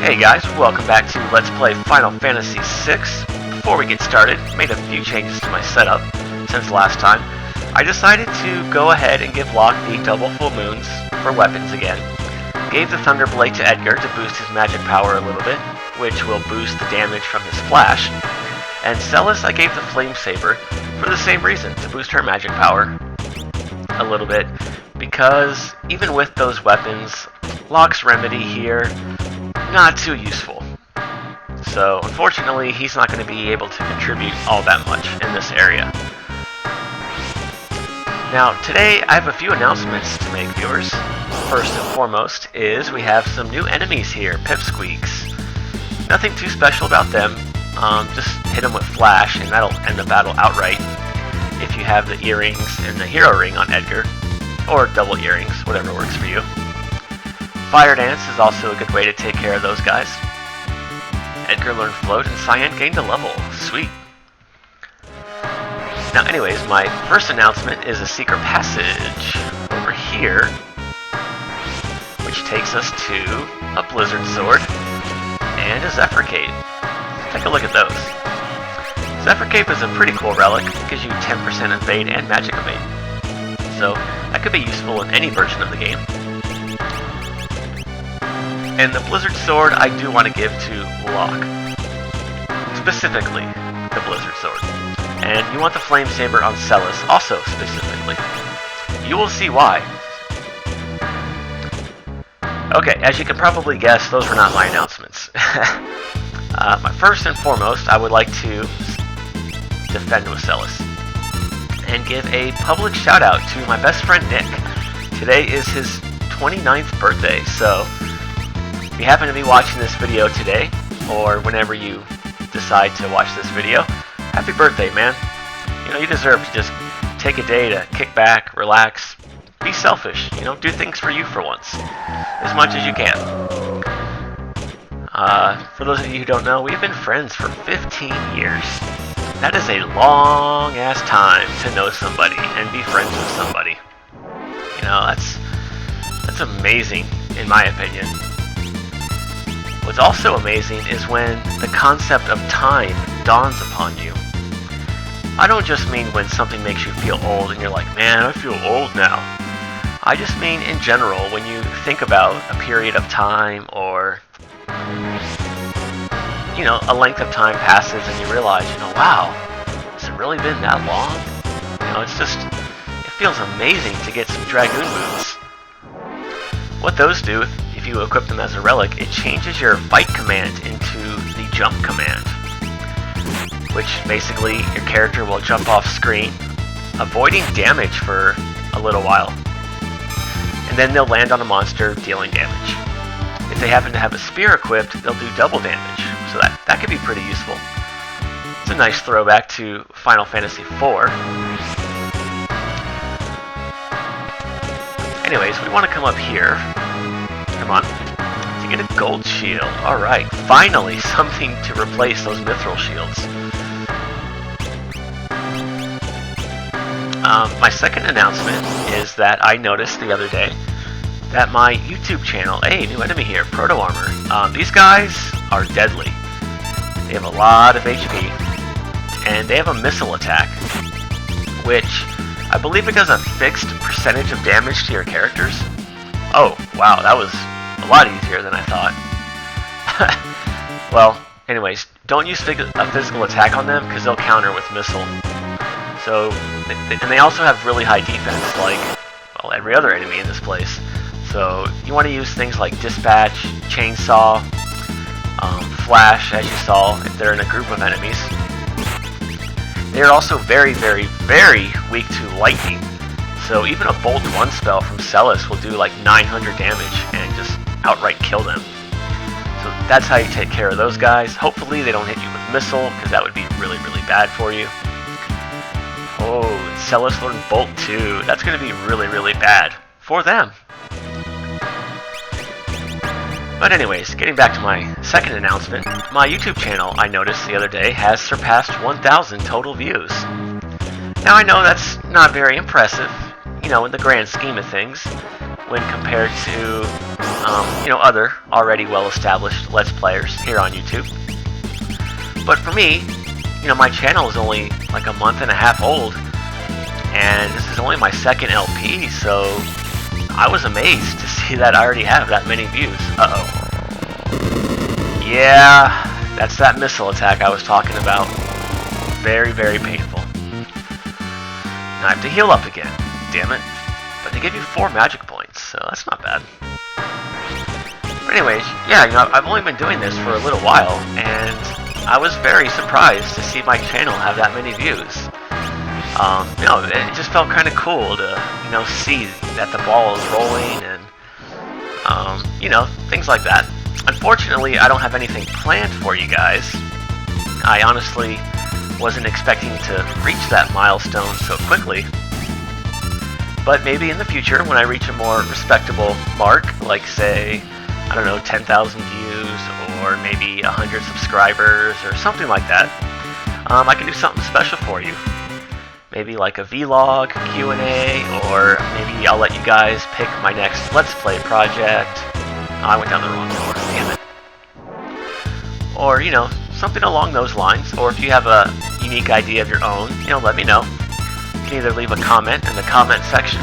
Hey guys, welcome back to Let's Play Final Fantasy VI. Before we get started, made a few changes to my setup since last time. I decided to go ahead and give Locke the double full moons for weapons again. Gave the Thunderblade to Edgar to boost his magic power a little bit, which will boost the damage from his flash. And Celes I gave the Flame Saber for the same reason, to boost her magic power a little bit, because even with those weapons, Locke's remedy here, not too useful. So unfortunately, he's not going to be able to contribute all that much in this area. Now today I have a few announcements to make, viewers. First and foremost is we have some new enemies here, Pipsqueaks. Nothing too special about them, just hit them with Flash and that'll end the battle outright if you have the earrings and the hero ring on Edgar, or double earrings, whatever works for you. Fire Dance is also a good way to take care of those guys. Edgar learned Float and Cyan gained a level. Sweet. Now anyways, my first announcement is a secret passage over here, which takes us to a Blizzard Sword and a Zephyr Cape. Take a look at those. Zephyr Cape is a pretty cool relic. It gives you 10% evade and magic evade. So that could be useful in any version of the game. And the Blizzard Sword I do want to give to Locke. Specifically, the Blizzard Sword. And you want the Flame Saber on Celes, also specifically. You will see why. Okay, as you can probably guess, those were not my announcements. My first and foremost, I would like to defend with Celes and give a public shout out to my best friend Nick. Today is his 29th birthday, so if you happen to be watching this video today, or whenever you decide to watch this video, happy birthday, man. You know, you deserve to just take a day to kick back, relax, be selfish, you know, do things for you for once, as much as you can. For those of you who don't know, we've been friends for 15 years. That is a long-ass time to know somebody and be friends with somebody. You know, that's amazing, in my opinion. What's also amazing is when the concept of time dawns upon you. I don't just mean when something makes you feel old and you're like, man, I feel old now. I just mean in general when you think about a period of time, or you know, a length of time passes and you realize, you know, wow, has it really been that long? You know, it feels amazing to get some Dragoon boots. What those do, if you equip them as a relic, it changes your fight command into the jump command, which basically your character will jump off screen, avoiding damage for a little while, and then they'll land on a monster, dealing damage. If they happen to have a spear equipped, they'll do double damage, so that could be pretty useful. It's a nice throwback to Final Fantasy IV. Anyways, we want to come up here. Come on. To get a gold shield. Alright, finally something to replace those mithril shields. My second announcement is that I noticed the other day that my YouTube channel, hey, new enemy here, Proto Armor. These guys are deadly. They have a lot of HP, and they have a missile attack, which I believe it does a fixed percentage of damage to your characters. Oh, wow, that was a lot easier than I thought. Well, anyways, don't use a physical attack on them, because they'll counter with missile. So, and they also have really high defense, like, well, every other enemy in this place. So, you want to use things like Dispatch, Chainsaw, Flash, as you saw, if they're in a group of enemies. They are also very, very, very weak to lightning. So even a Bolt 1 spell from Celes will do like 900 damage and just outright kill them. So that's how you take care of those guys. Hopefully they don't hit you with missile, because that would be really, really bad for you. Oh, Celes learned Bolt 2. That's going to be really, really bad for them. But anyways, getting back to my second announcement, my YouTube channel, I noticed the other day, has surpassed 1,000 total views. Now I know that's not very impressive, you know, in the grand scheme of things, when compared to other already well-established Let's Players here on YouTube. But for me, my channel is only like a month and a half old, and this is only my second LP, so I was amazed to see that I already have that many views. Uh-oh. Yeah, that's that missile attack I was talking about. Very, very painful. Now I have to heal up again. Damn it. But they give you 4 magic points, so that's not bad. But anyways, yeah, I've only been doing this for a little while, and I was very surprised to see my channel have that many views. It just felt kind of cool to, see that the ball is rolling and, things like that. Unfortunately, I don't have anything planned for you guys. I honestly wasn't expecting to reach that milestone so quickly. But maybe in the future, when I reach a more respectable mark, like say, 10,000 views, or maybe 100 subscribers, or something like that, I can do something special for you. Maybe like a vlog, Q&A, or maybe I'll let you guys pick my next Let's Play project. Oh, I went down the wrong door, damn it. Or, something along those lines. Or if you have a unique idea of your own, let me know. You can either leave a comment in the comment section,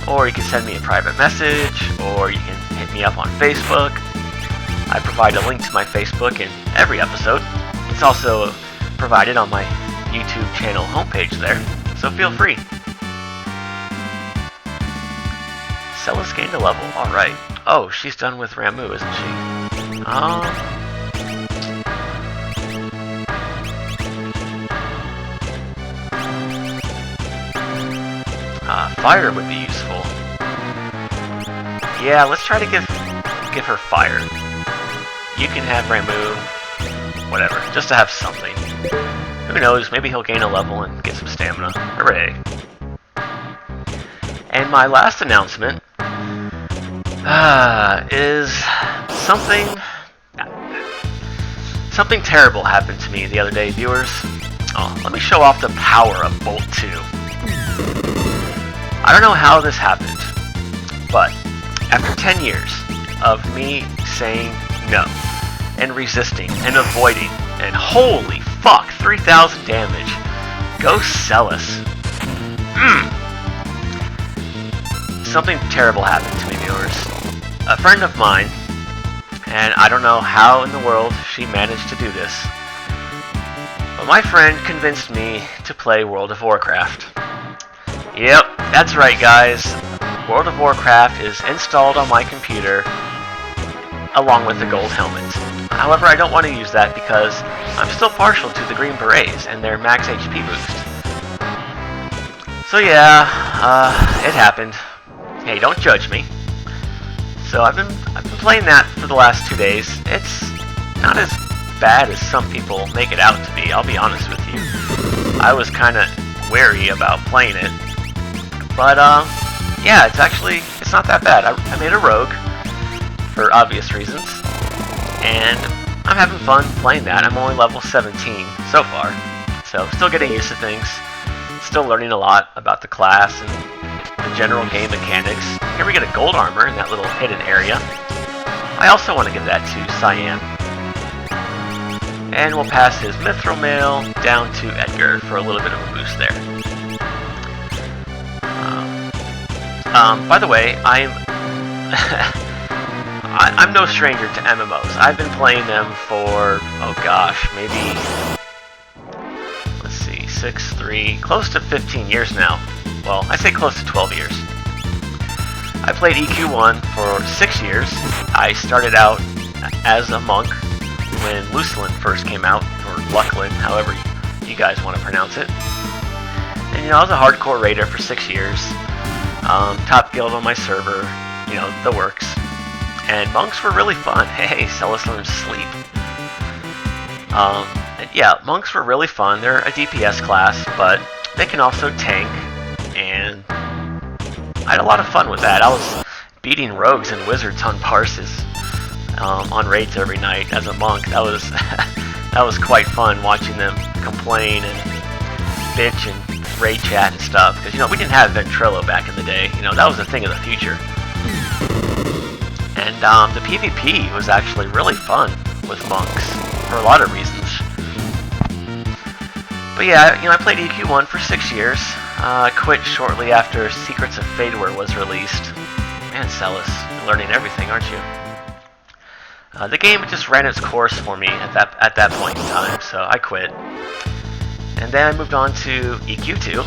or you can send me a private message, or you can hit me up on Facebook. I provide a link to my Facebook in every episode. It's also provided on my YouTube channel homepage there, so feel free. Celis gained a level, alright. Oh, she's done with Ramu, isn't she? Fire would be useful. Yeah, let's try to give her fire. You can have Ramu, whatever, just to have something. Who knows, maybe he'll gain a level and get some stamina. Hooray. And my last announcement is something terrible happened to me the other day, viewers. Oh, let me show off the power of Bolt 2. I don't know how this happened, but after 10 years of me saying no, and resisting, and avoiding, and holy fuck, 3,000 damage. Go Celis. Something terrible happened to me, viewers. A friend of mine, and I don't know how in the world she managed to do this, but my friend convinced me to play World of Warcraft. Yep, that's right guys. World of Warcraft is installed on my computer along with the gold helmet. However, I don't want to use that because I'm still partial to the Green Berets and their max HP boost. So yeah, it happened. Hey, don't judge me. So I've been playing that for the last 2 days. It's not as bad as some people make it out to be, I'll be honest with you. I was kind of wary about playing it. But, yeah, it's not that bad. I made a rogue, for obvious reasons, and I'm having fun playing that. I'm only level 17 so far, so still getting used to things, still learning a lot about the class and the general game mechanics. Here we get a gold armor in that little hidden area. I also want to give that to Cyan. And we'll pass his Mithril Mail down to Edgar for a little bit of a boost there. By the way, I'm no stranger to MMOs. I've been playing them for, oh gosh, maybe, let's see, close to 15 years now. Well, I say close to 12 years. I played EQ1 for 6 years. I started out as a monk when Lucilin first came out, or Luclin, however you guys want to pronounce it. And I was a hardcore raider for 6 years. Top guild on my server, the works. And monks were really fun. Hey, Celis learns sleep. Yeah, monks were really fun. They're a DPS class, but they can also tank, and I had a lot of fun with that. I was beating rogues and wizards on parses on raids every night as a monk. That was that was quite fun watching them complain and bitch and raid chat and stuff, because we didn't have Ventrilo back in the day. That was a thing of the future. And the PvP was actually really fun with monks for a lot of reasons. But yeah, I played EQ1 for 6 years. I quit shortly after Secrets of Fadeware was released. Man, Celis, you're learning everything, aren't you? The game just ran its course for me at that point in time, so I quit. And then I moved on to EQ2,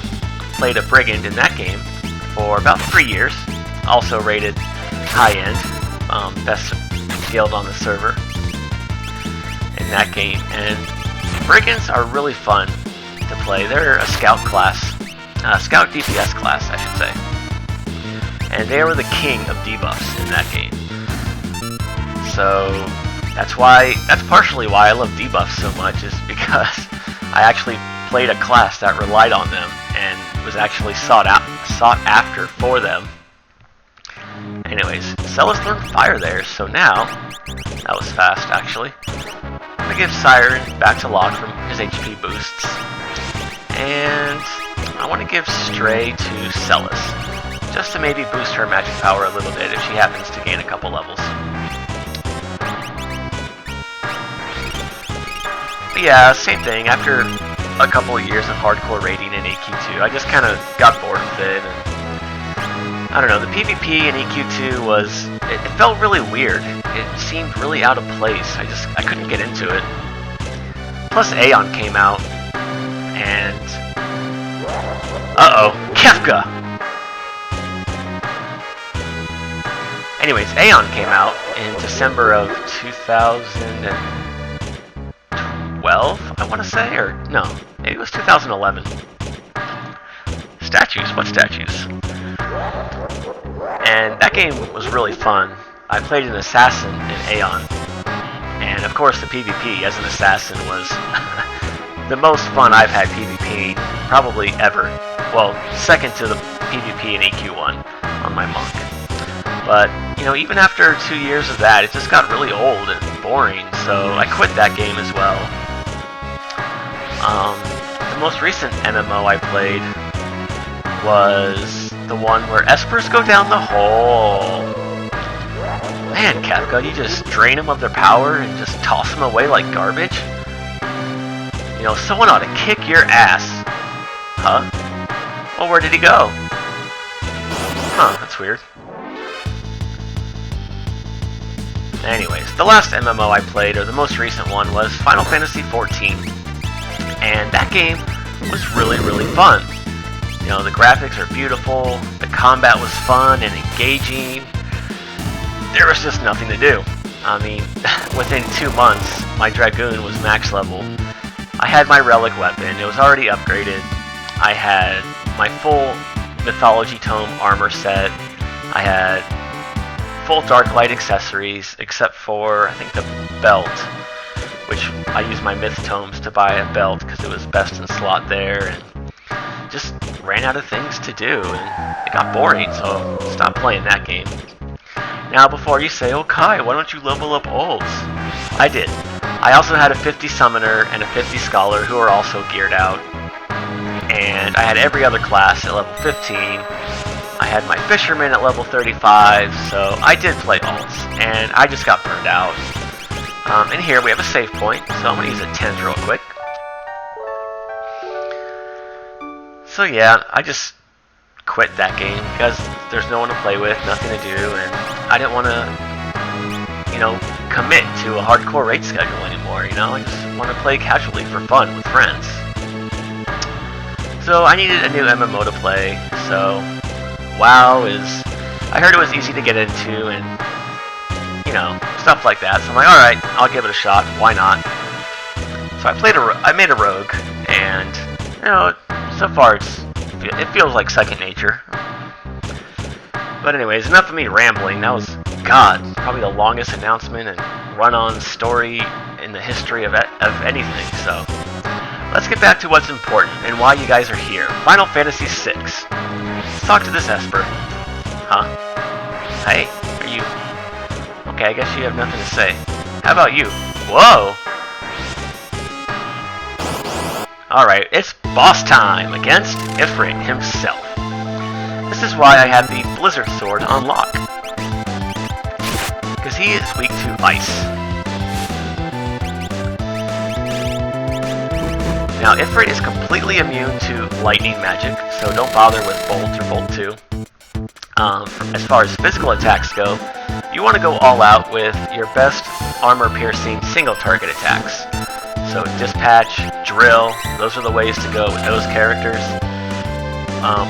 played a brigand in that game for about 3 years, also rated high-end, best guild on the server in that game. And brigands are really fun to play. They're a scout class, scout DPS class, I should say. And they were the king of debuffs in that game. So that's partially why I love debuffs so much, is because I actually played a class that relied on them and was actually sought after for them. Anyways, Celis learned fire there, so now, that was fast actually, I'm gonna give Siren back to Locke from his HP boosts, and I want to give Stray to Celis, just to maybe boost her magic power a little bit if she happens to gain a couple levels. But yeah, same thing. After a couple of years of hardcore raiding in EQ2, I just kind of got bored with it. And I don't know, the PvP in EQ2 it felt really weird. It seemed really out of place. I couldn't get into it. Plus Aeon came out, and Kefka! Anyways, Aeon came out in December of 2012, I want to say, or no, maybe it was 2011. Statues, what statues? And that game was really fun. I played an assassin in Aeon, and of course the PvP as an assassin was the most fun I've had PvP probably ever. Well, second to the PvP in EQ1 on my monk. But, even after 2 years of that, it just got really old and boring, so I quit that game as well. The most recent MMO I played was the one where Espers go down the hole. Man, Kefka, you just drain them of their power and just toss them away like garbage? Someone ought to kick your ass. Huh? Well, where did he go? Huh, that's weird. Anyways, the last MMO I played, or the most recent one, was Final Fantasy XIV. And that game was really, really fun. The graphics are beautiful, the combat was fun and engaging. There was just nothing to do. I mean, within 2 months, my Dragoon was max level. I had my relic weapon, it was already upgraded. I had my full Mythology Tome armor set. I had full Dark Light accessories, except for, I think, the belt, which I used my Myth Tomes to buy a belt because it was best in slot there, and just ran out of things to do, and it got boring, so stopped playing that game. Now, before you say, "Oh Kai, why don't you level up Olds?" I did. I also had a 50 Summoner and a 50 Scholar who are also geared out, and I had every other class at level 15. I had my Fisherman at level 35, so I did play Alts, and I just got burned out. And here we have a save point, so I'm going to use a 10 real quick. So yeah, I just quit that game because there's no one to play with, nothing to do, and I didn't want to, commit to a hardcore raid schedule anymore, I just want to play casually for fun with friends. So I needed a new MMO to play, so WoW I heard it was easy to get into, and, stuff like that, so I'm like, alright, I'll give it a shot, why not? So I made a rogue, and, so far it feels like second nature. But anyways, enough of me rambling. That was, probably the longest announcement and run-on story in the history of anything, so let's get back to what's important and why you guys are here. Final Fantasy VI. Let's talk to this Esper. Huh? Hey, are you... Okay, I guess you have nothing to say. How about you? Whoa! Alright, it's boss time against Ifrit himself. This is why I have the Blizzard Sword on lock. he is weak to ice. Now, Ifrit is completely immune to lightning magic, so don't bother with Bolt or Bolt 2. As far as physical attacks go, you want to go all out with your best armor-piercing single-target attacks. So Dispatch, Drill, those are the ways to go with those characters.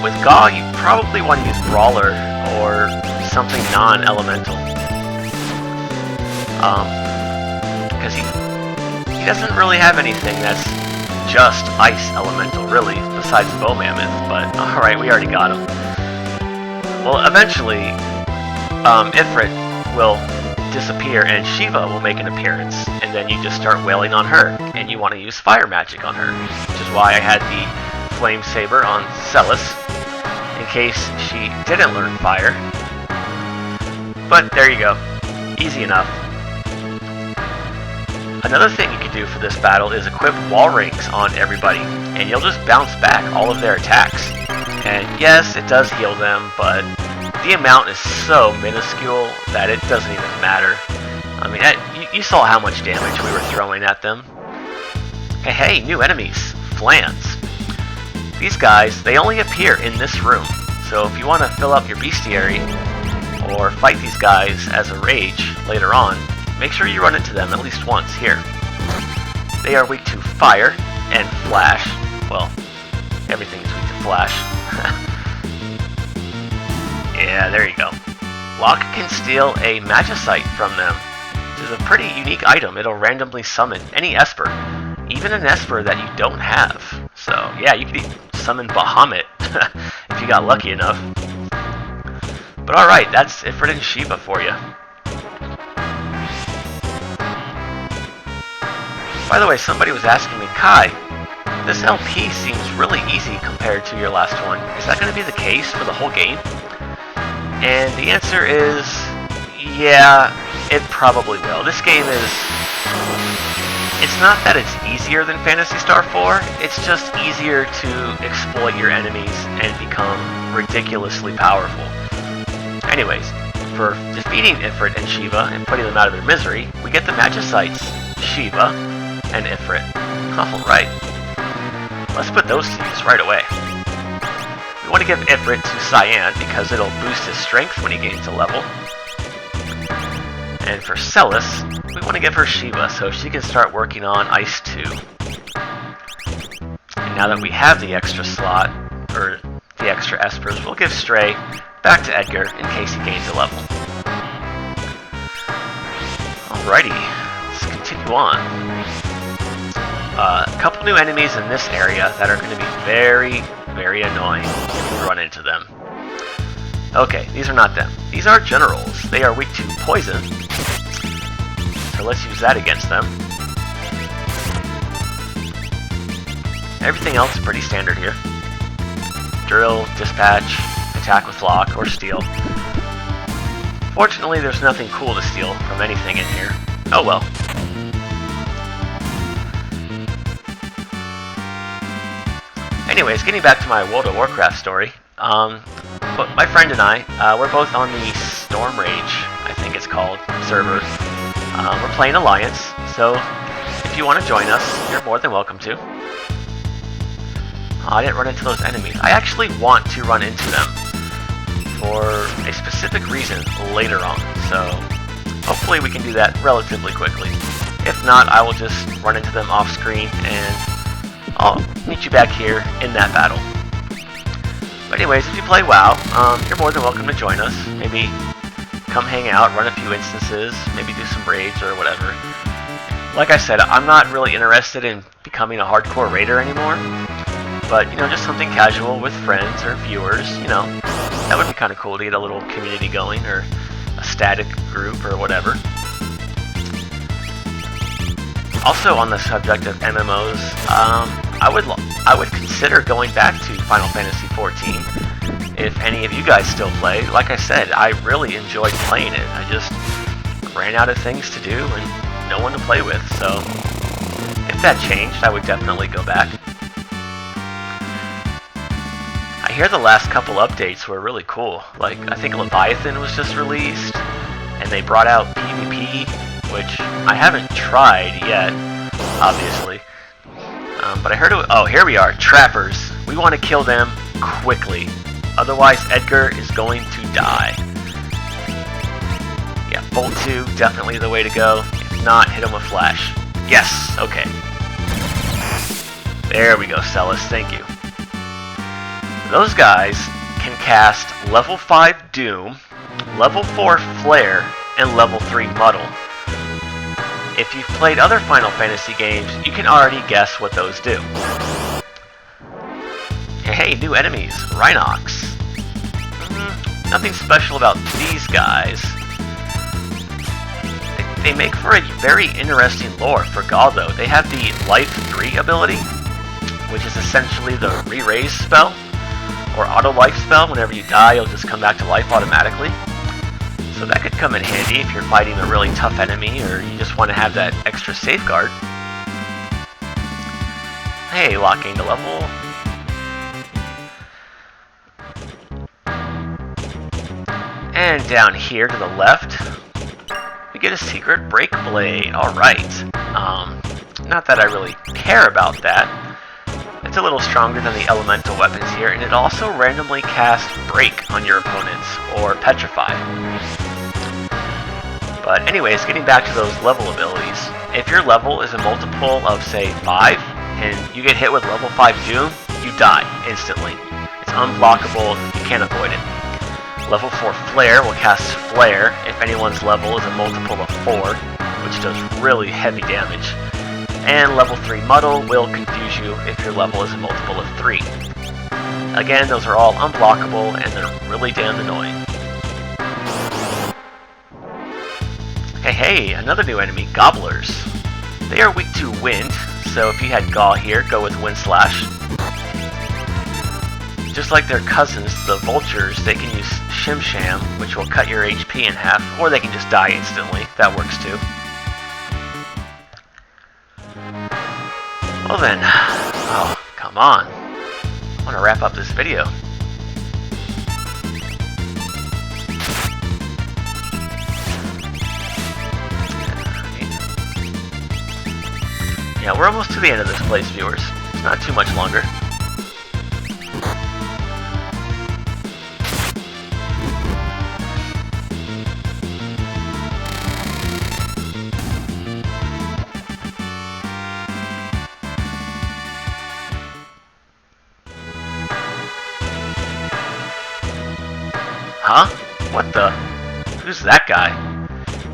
With Gaw, you probably want to use Brawler or something non-elemental. Because he doesn't really have anything that's just ice elemental, really, besides Bow Mammoth, but alright, we already got him. Well, eventually, Ifrit will disappear and Shiva will make an appearance, and then you just start wailing on her, and you want to use fire magic on her, which is why I had the Flame Saber on Celis, in case she didn't learn fire. But there you go, easy enough. Another thing you can do for this battle is equip wall rings on everybody, and you'll just bounce back all of their attacks. And yes, it does heal them, but the amount is so minuscule that it doesn't even matter. I mean, you saw how much damage we were throwing at them. Hey, new enemies, Flans. These guys, they only appear in this room, so if you want to fill up your bestiary, or fight these guys as a rage later on, make sure you run into them at least once here. They are weak to fire and flash. Well, everything is weak to flash. Yeah, there you go. Locke can steal a Magicite from them, which is a pretty unique item. It'll randomly summon any Esper, even an Esper that you don't have. So yeah, you could even summon Bahamut if you got lucky enough. But alright, that's Ifrit and Shiva for you. By the way, somebody was asking me, Kai, this LP seems really easy compared to your last one. Is that going to be the case for the whole game? And the answer is, yeah, it probably will. This game is, it's not that it's easier than Phantasy Star 4, it's just easier to exploit your enemies and become ridiculously powerful. Anyways, for defeating Ifrit and Shiva and putting them out of their misery, we get the Magicites, Shiva and Ifrit. Alright, let's put those to use right away. We want to give Ifrit to Cyan because it'll boost his strength when he gains a level. And for Celis, we want to give her Shiva so she can start working on Ice 2. And now that we have the extra slot, or the extra Espers, we'll give Stray back to Edgar in case he gains a level. Alrighty, let's continue on. A couple new enemies in this area that are going to be very, very annoying if you run into them. Okay, these are not them. These are generals. They are weak to poison. So let's use that against them. Everything else is pretty standard here. Drill, dispatch, attack with lock, or steal. Fortunately, there's nothing cool to steal from anything in here. Oh well. Anyways, getting back to my World of Warcraft story, but my friend and I, we're both on the Storm Rage, I think it's called, server. We're playing Alliance, so if you want to join us, you're more than welcome to. I didn't run into those enemies. I actually want to run into them for a specific reason later on, so hopefully we can do that relatively quickly. If not, I will just run into them off screen and I'll meet you back here in that battle. But anyways, if you play WoW, you're more than welcome to join us. Maybe come hang out, run a few instances, maybe do some raids or whatever. Like I said, I'm not really interested in becoming a hardcore raider anymore. But, you know, just something casual with friends or viewers, you know, that would be kind of cool to get a little community going, or a static group or whatever. Also on the subject of MMOs, I would consider going back to Final Fantasy XIV if any of you guys still play. Like I said, I really enjoyed playing it. I just ran out of things to do and no one to play with, so if that changed, I would definitely go back. I hear the last couple updates were really cool. Like, I think Leviathan was just released, and and they brought out PvP, which I haven't tried yet, obviously. But I heard it. Oh, here we are, trappers. We want to kill them quickly, otherwise Edgar is going to die. Yeah, Bolt 2, definitely the way to go. If not, hit him with Flash. Yes, okay. There we go, Celis, thank you. Those guys can cast level 5 Doom, level 4 Flare, and level 3 Muddle. If you've played other Final Fantasy games, you can already guess what those do. Hey, new enemies, Rhinox. Nothing special about these guys. They make for a very interesting lore for Gaul, though. They have the Life 3 ability, which is essentially the re-raise spell, or auto-life spell. Whenever you die, you'll just come back to life automatically. So that could come in handy if you're fighting a really tough enemy, or you just want to have that extra safeguard. Hey, locking the level. And down here to the left, we get a secret break blade. Alright. Not that I really care about that. It's a little stronger than the elemental weapons here, and it also randomly casts Break on your opponents, or Petrify. But anyways, getting back to those level abilities, if your level is a multiple of, say, 5, and you get hit with level 5 Doom, you die instantly. It's unblockable, you can't avoid it. Level 4 Flare will cast Flare if anyone's level is a multiple of 4, which does really heavy damage. And level 3 Muddle will confuse you if your level is a multiple of 3. Again, those are all unblockable and they're really damn annoying. Hey, another new enemy, Gobblers. They are weak to wind, so if you had Gaul here, go with Wind Slash. Just like their cousins, the Vultures, they can use Shim Sham, which will cut your HP in half, or they can just die instantly. That works too. Well then, oh, come on. I want to wrap up this video. Yeah, we're almost to the end of this place, viewers. It's not too much longer. Huh? What the? Who's that guy?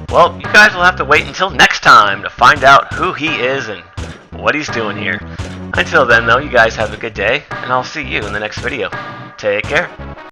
Well, you guys will have to wait until next time to find out who he is and what he's doing here. Until then, though, you guys have a good day, and I'll see you in the next video. Take care.